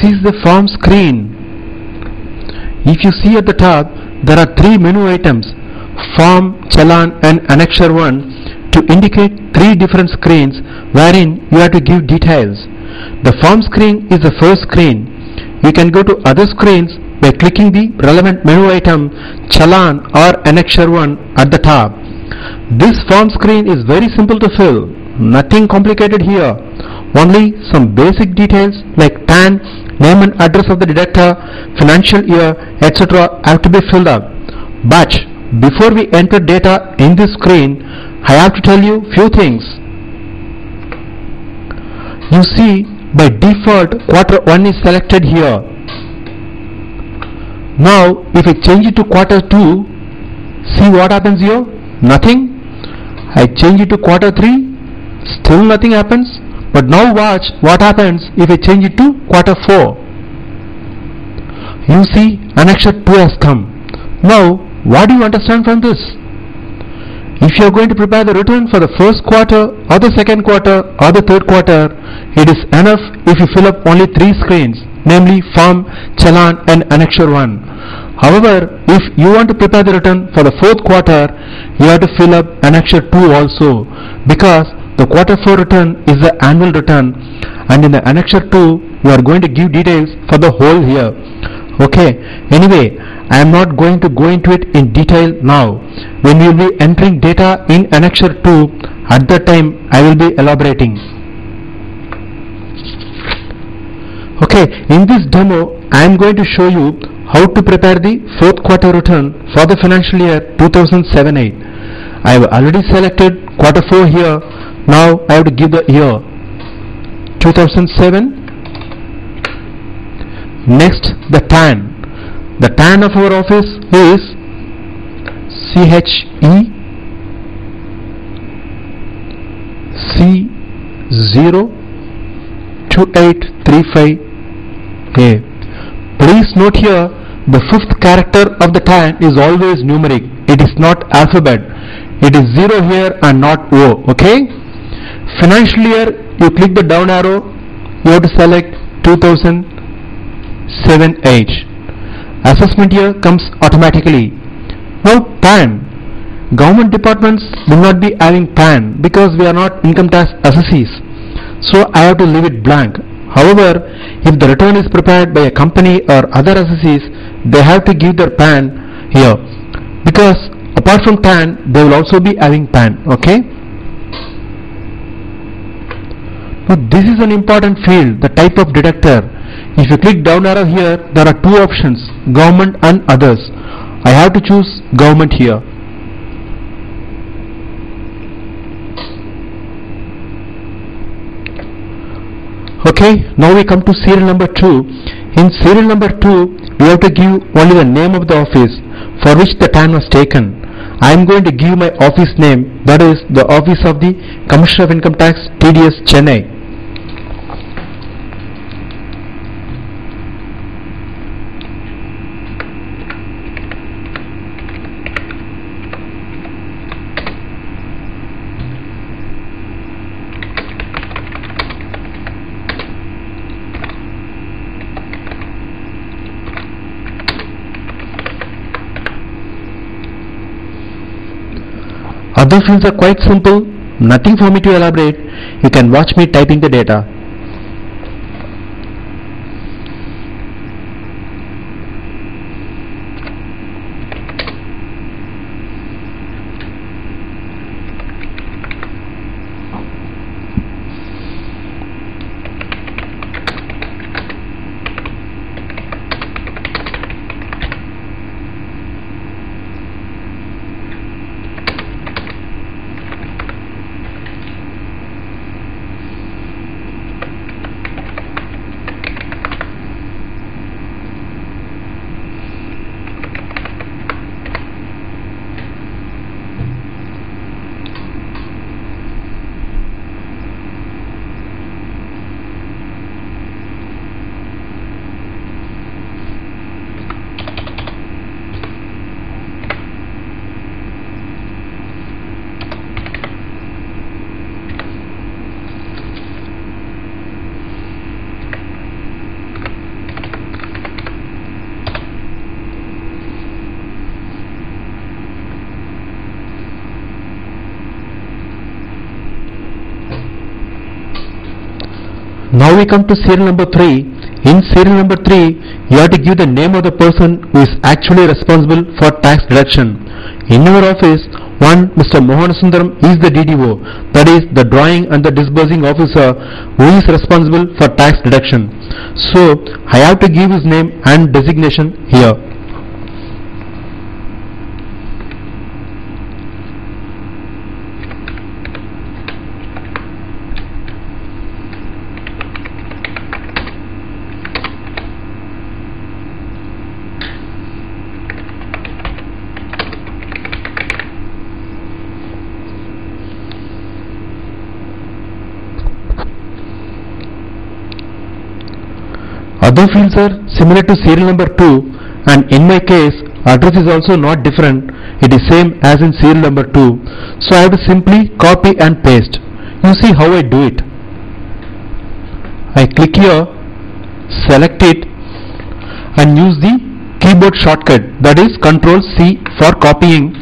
is the form screen. If you see at the top, there are three menu items: Form, Challan and Annexure 1, to indicate three different screens wherein you have to give details. The Form screen is the first screen. You can go to other screens by clicking the relevant menu item Challan or Annexure 1 at the top. This form screen is very simple to fill. Nothing complicated here. Only some basic details like PAN, name and address of the deductor, financial year, etc. have to be filled up. But before we enter data in this screen, I have to tell you few things. You see, by default quarter 1 is selected here. Now if I change it to quarter 2, see what happens here? Nothing. I change it to quarter 3, still nothing happens. But now watch what happens if I change it to quarter 4. You see, Annexure 2 has come. Now what do you understand from this? If you are going to prepare the return for the first quarter or the second quarter or the third quarter, it is enough if you fill up only three screens, namely Form, Challan and Annexure 1. However, if you want to prepare the return for the fourth quarter, you have to fill up Annexure 2 also, because the quarter 4 return is the annual return, and in the Annexure 2 you are going to give details for the whole year. Okay, anyway, I am not going to go into it in detail now. When we will be entering data in Annexure 2, at that time I will be elaborating. Okay, in this demo I am going to show you how to prepare the fourth quarter return for the financial year 2007-8. I have already selected quarter 4 here. Now I have to give the year 2007. Next, the TAN. The TAN of our office is CHE C02835A. Please note here, the fifth character of the TAN is always numeric. It is not alphabet. It is 0 here and not O. Okay? Financial year, you click the down arrow, you have to select 2007-8. Assessment year comes automatically. Now PAN. Government departments will not be having PAN because we are not income tax assessees. So I have to leave it blank. However, if the return is prepared by a company or other assessees, they have to give their PAN here, because apart from TAN, they will also be having PAN. Okay? Now this is an important field, the type of deductor. If you click down arrow here, there are two options, government and others. I have to choose government here. Okay, now we come to serial number 2. In serial number 2, we have to give only the name of the office for which the TAN was taken. I am going to give my office name, that is the office of the Commissioner of Income Tax, TDS, Chennai. Other fields are quite simple, nothing for me to elaborate. You can watch me typing the data. Now we come to serial number 3. In serial number 3, you have to give the name of the person who is actually responsible for tax deduction. In our office, one Mr. Mohansundaram is the DDO, that is the drawing and the disbursing officer who is responsible for tax deduction. So I have to give his name and designation here. Other fields are similar to serial number 2, and in my case address is also not different, it is same as in serial number 2. So I have to simply copy and paste. You see how I do it. I click here, select it and use the keyboard shortcut, that is Ctrl C for copying.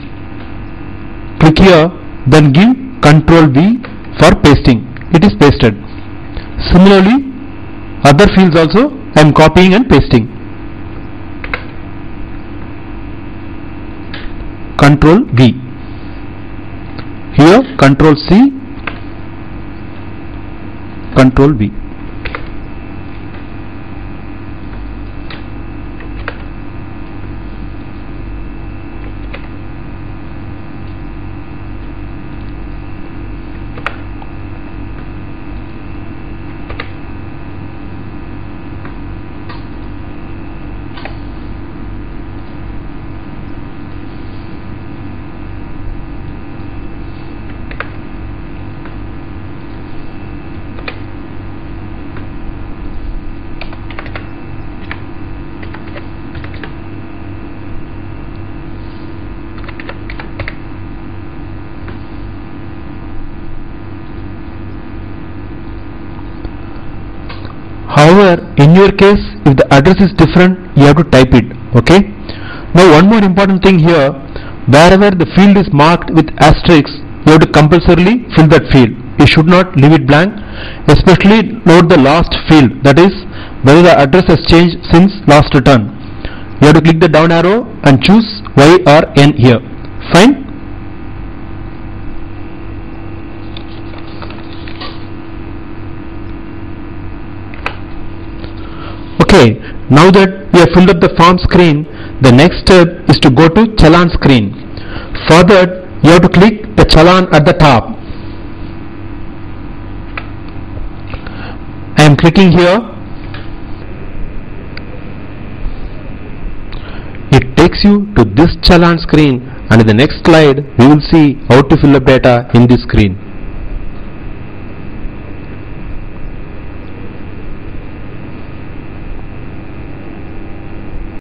Click here, then give Ctrl V for pasting. It is pasted. Similarly, other fields also I am copying and pasting. Ctrl V. Here Ctrl C, Ctrl V. However, in your case, if the address is different, you have to type it. Okay. Now, one more important thing here: wherever the field is marked with asterisks, you have to compulsorily fill that field. You should not leave it blank. Especially note the last field, that is whether the address has changed since last return. You have to click the down arrow and choose Y or N here. Fine. Okay, now that we have filled up the form screen, the next step is to go to Challan screen. For that, you have to click the Challan at the top. I am clicking here. It takes you to this Challan screen, and in the next slide we will see how to fill up data in this screen.